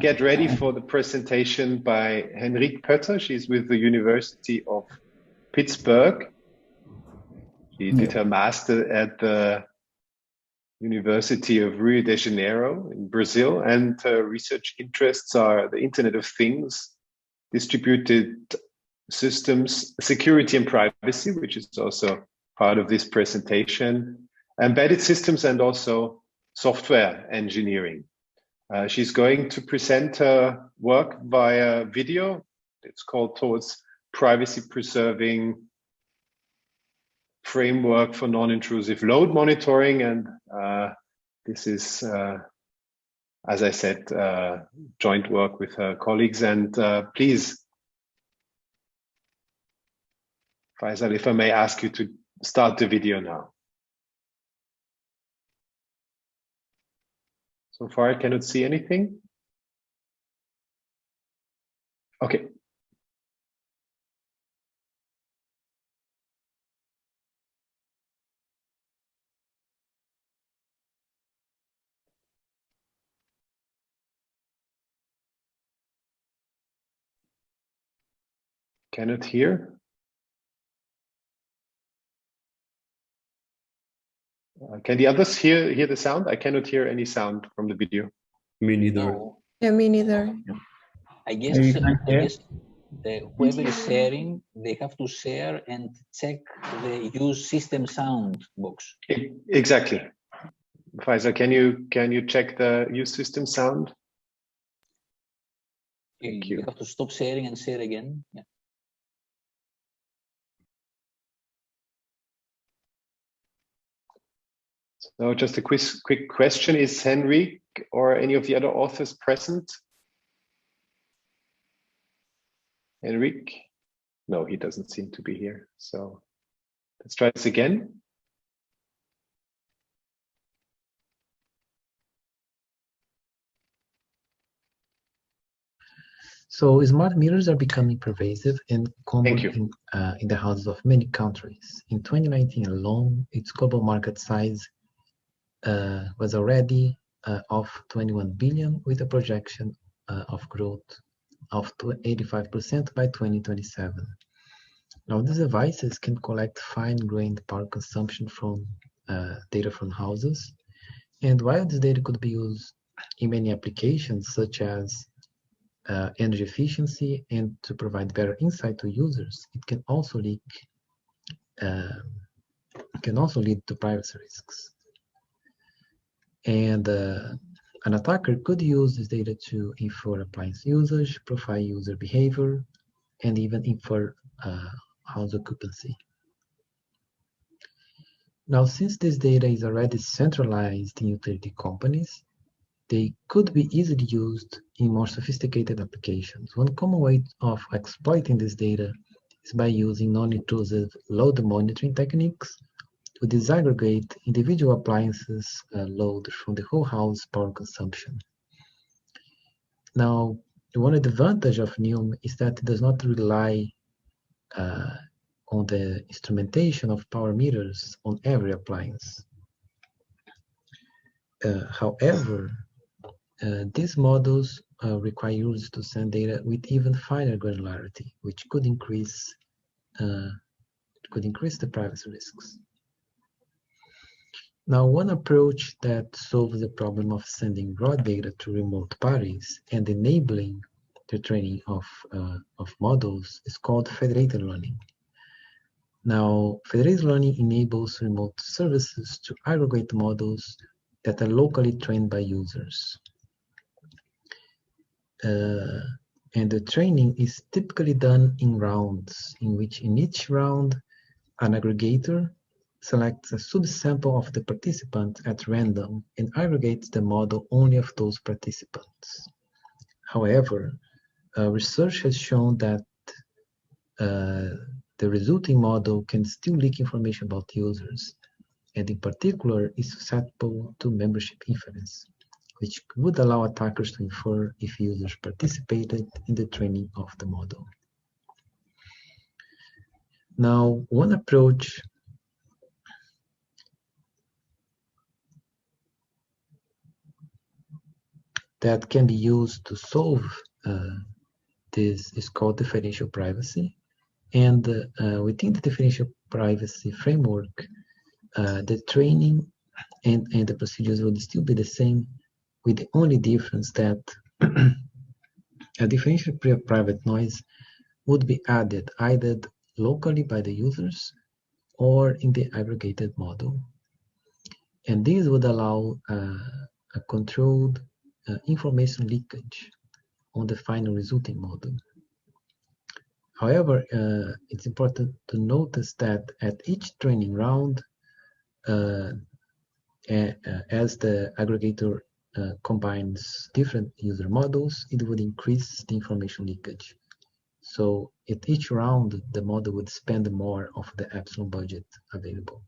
get ready for the presentation by Henrique Pötter. She's with the University of Pittsburgh. She did her master at the University of Rio de Janeiro in Brazil, and her research interests are the Internet of Things, distributed systems, security and privacy, which is also part of this presentation, embedded systems, and also software engineering. She's going to present her work via video. It's called Towards Privacy Preserving Framework for Non-Intrusive Load Monitoring. And this is, as I said, joint work with her colleagues. And please, Faisal, if I may ask you to start the video now. So far, I cannot see anything. Okay. Cannot hear. Can the others hear the sound? I cannot hear any sound from the video. Me neither. No. Yeah, me neither. I guess whoever is sharing, they have to share and check the use system sound box. Exactly. Faisal, can you check the use system sound? Thank you. You have to stop sharing and share again. Yeah. So just a quick question. Is Henrique or any of the other authors present? Henrique? No, he doesn't seem to be here. So let's try this again. So smart meters are becoming pervasive and common in the houses of many countries. In 2019 alone, its global market size was already of 21 billion, with a projection of growth of 85% by 2027. Now, these devices can collect fine-grained power consumption from data from houses, and while this data could be used in many applications, such as energy efficiency and to provide better insight to users, it can also lead to privacy risks. And an attacker could use this data to infer appliance usage, profile user behavior, and even infer house occupancy. Now, since this data is already centralized in utility companies, they could be easily used in more sophisticated applications. One common way of exploiting this data is by using non-intrusive load monitoring techniques to disaggregate individual appliances load from the whole house power consumption. Now, one advantage of NILM is that it does not rely on the instrumentation of power meters on every appliance. However, these models require users to send data with even finer granularity, which could increase the privacy risks. Now, one approach that solves the problem of sending raw data to remote parties and enabling the training of models is called federated learning. Now, federated learning enables remote services to aggregate models that are locally trained by users. And the training is typically done in rounds, in which in each round, an aggregator selects a subsample of the participants at random and aggregates the model only of those participants. However, research has shown that the resulting model can still leak information about users, and in particular is susceptible to membership inference, which would allow attackers to infer if users participated in the training of the model. Now, one approach that can be used to solve this is called differential privacy. And within the differential privacy framework, the training and the procedures would still be the same, with the only difference that a differential private noise would be added either locally by the users or in the aggregated model. And this would allow a controlled information leakage on the final resulting model. However, it's important to notice that at each training round, as the aggregator combines different user models, it would increase the information leakage. So at each round, the model would spend more of the epsilon budget available.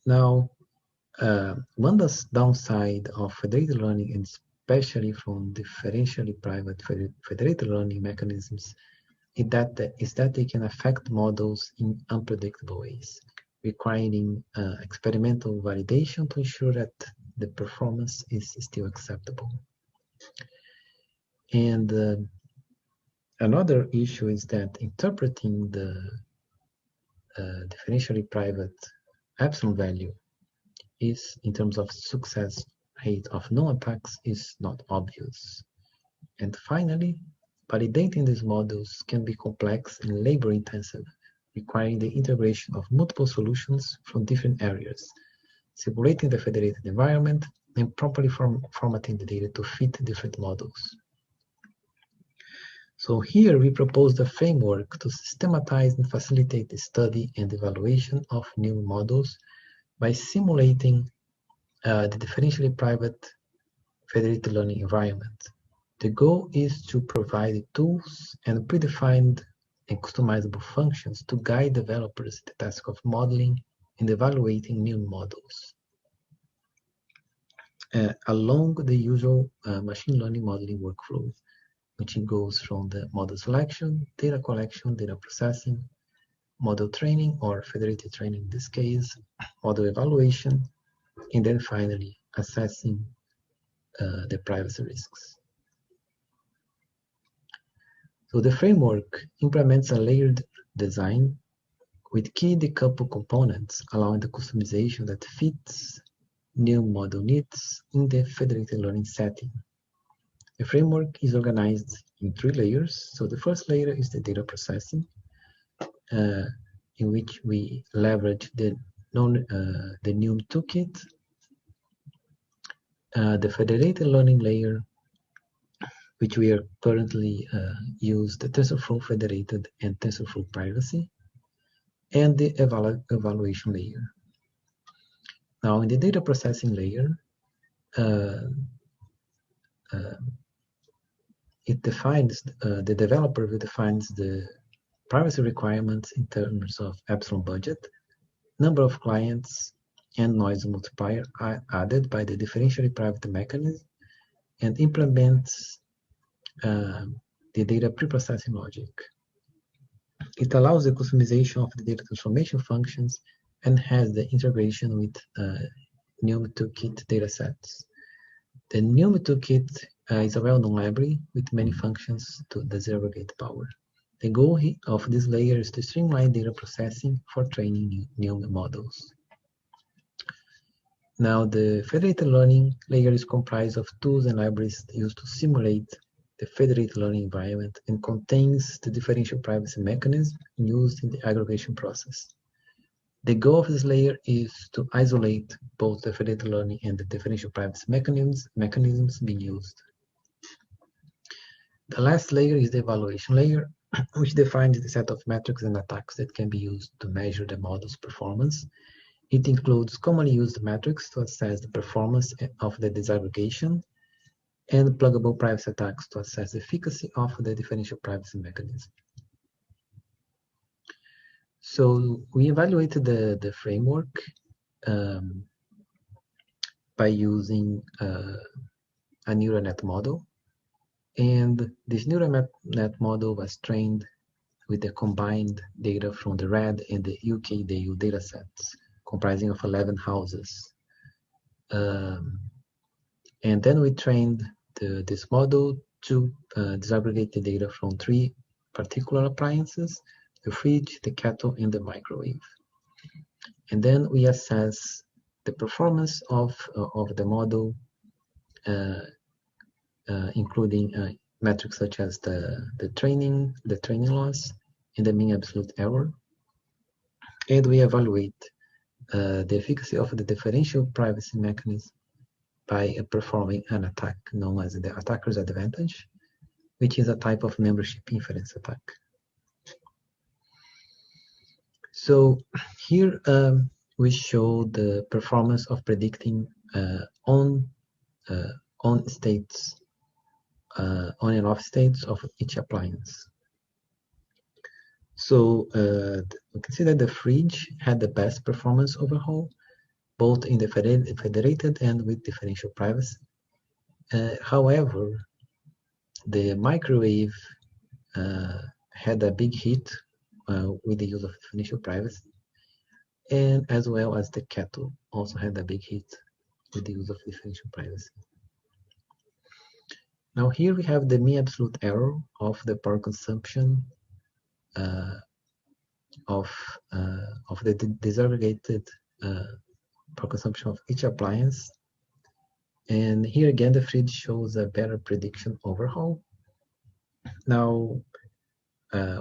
Now, one downside of federated learning, and especially from differentially private federated learning mechanisms, is that they can affect models in unpredictable ways, requiring experimental validation to ensure that the performance is still acceptable. And another issue is that interpreting the differentially private epsilon value is, in terms of success rate of no attacks, is not obvious. And finally, validating these models can be complex and labor-intensive, requiring the integration of multiple solutions from different areas, simulating the federated environment, and properly formatting the data to fit different models. So here we propose the framework to systematize and facilitate the study and evaluation of new models by simulating the differentially private federated learning environment. The goal is to provide tools and predefined and customizable functions to guide developers in the task of modeling and evaluating new models along the usual machine learning modeling workflow, which goes from the model selection, data collection, data processing, model training, or federated training in this case, model evaluation, and then finally assessing the privacy risks. So the framework implements a layered design with key decoupled components, allowing the customization that fits new model needs in the federated learning setting. The framework is organized in 3 layers. So the first layer is the data processing, in which we leverage the NILM toolkit. The federated learning layer, which we are currently use the TensorFlow federated and TensorFlow privacy, and the evaluation layer. Now in the data processing layer, it defines, the developer defines the privacy requirements in terms of epsilon budget, number of clients, and noise multiplier are added by the differentially private mechanism, and implements the data preprocessing logic. It allows the customization of the data transformation functions and has the integration with NILM toolkit datasets. The NILM toolkit is a well-known library with many functions to disaggregate power. The goal of this layer is to streamline data processing for training NILM models. Now, the federated learning layer is comprised of tools and libraries used to simulate the federated learning environment and contains the differential privacy mechanism used in the aggregation process. The goal of this layer is to isolate both the federated learning and the differential privacy mechanisms being used. The last layer is the evaluation layer, which defines the set of metrics and attacks that can be used to measure the model's performance. It includes commonly used metrics to assess the performance of the disaggregation and pluggable privacy attacks to assess the efficacy of the differential privacy mechanism. So we evaluated the framework by using a neural net model. And this neural net model was trained with the combined data from the RED and the UKDU datasets, comprising of 11 houses. And then we trained this model to disaggregate the data from 3 particular appliances: the fridge, the kettle, and the microwave. And then we assess the performance of the model, including metrics such as the training loss, and the mean absolute error. And we evaluate the efficacy of the differential privacy mechanism by performing an attack known as the attacker's advantage, which is a type of membership inference attack. So here we show the performance of predicting on states, on and off states of each appliance. So we can see that the fridge had the best performance overall, both in the federated and with differential privacy. However, the microwave had a big hit with the use of differential privacy, and as well as the kettle also had a big hit with the use of differential privacy. Now here we have the mean absolute error of the power consumption of the disaggregated power consumption of each appliance. And here again, the fridge shows a better prediction overall. Now,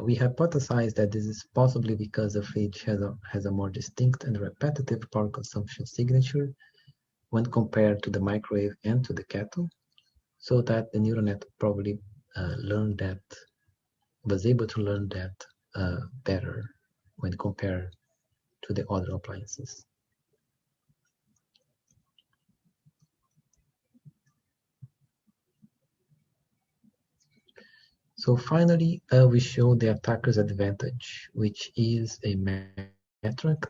we hypothesize that this is possibly because the fridge has a more distinct and repetitive power consumption signature when compared to the microwave and to the kettle, so that the neural net probably was able to learn that better when compared to the other appliances. So finally, we show the attacker's advantage, which is a metric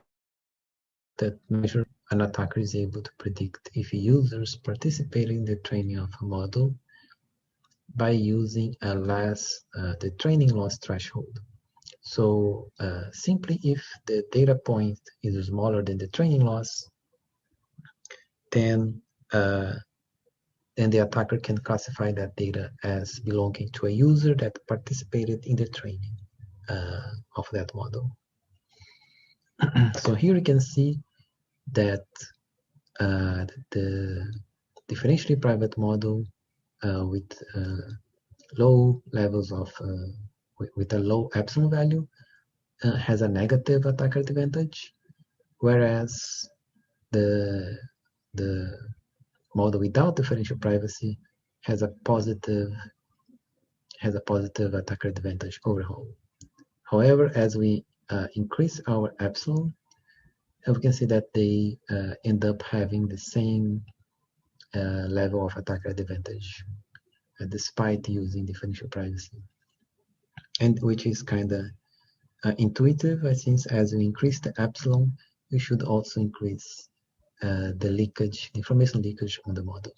that measures an attacker is able to predict if users participate in the training of a model by using the training loss threshold. So simply if the data point is smaller than the training loss, then the attacker can classify that data as belonging to a user that participated in the training of that model. So here you can see that the differentially private model with low levels of, with a low epsilon value has a negative attacker advantage, whereas the model without differential privacy has a positive attacker advantage overall. However, as we increase our epsilon, we can see that they end up having the same level of attacker advantage despite using differential privacy, and which is kind of intuitive, since as we increase the epsilon, we should also increase the leakage, the information leakage on the model.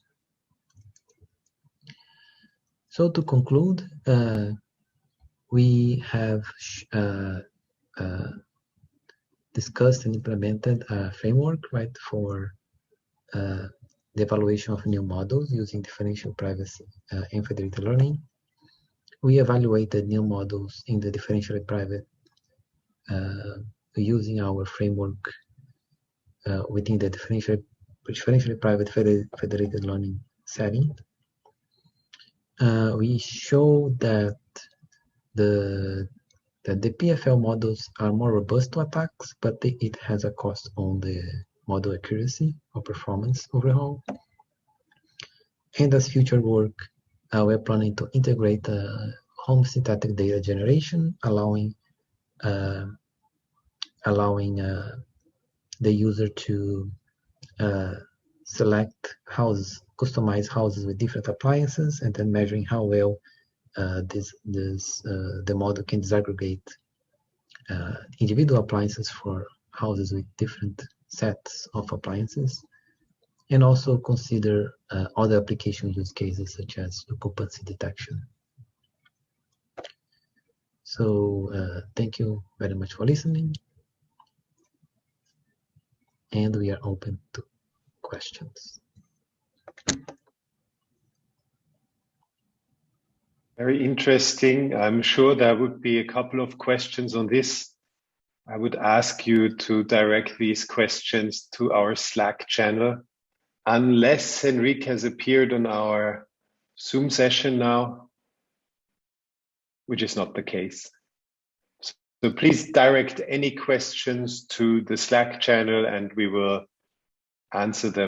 So to conclude, we have discussed and implemented a framework, right, for the evaluation of new models using differential privacy and federated learning. We evaluated new models in the differentially private using our framework within the differentially private federated learning setting. We show that the PFL models are more robust to attacks, but it has a cost on the model accuracy or performance overall. And as future work, we're planning to integrate home synthetic data generation, allowing the user to select houses, customize houses with different appliances, and then measuring how well the model can disaggregate individual appliances for houses with different sets of appliances, and also consider other application use cases such as occupancy detection. So thank you very much for listening, and we are open to questions. Very interesting. I'm sure there would be a couple of questions on this. I would ask you to direct these questions to our Slack channel, unless Henrique has appeared on our Zoom session now, which is not the case. So please direct any questions to the Slack channel and we will answer them.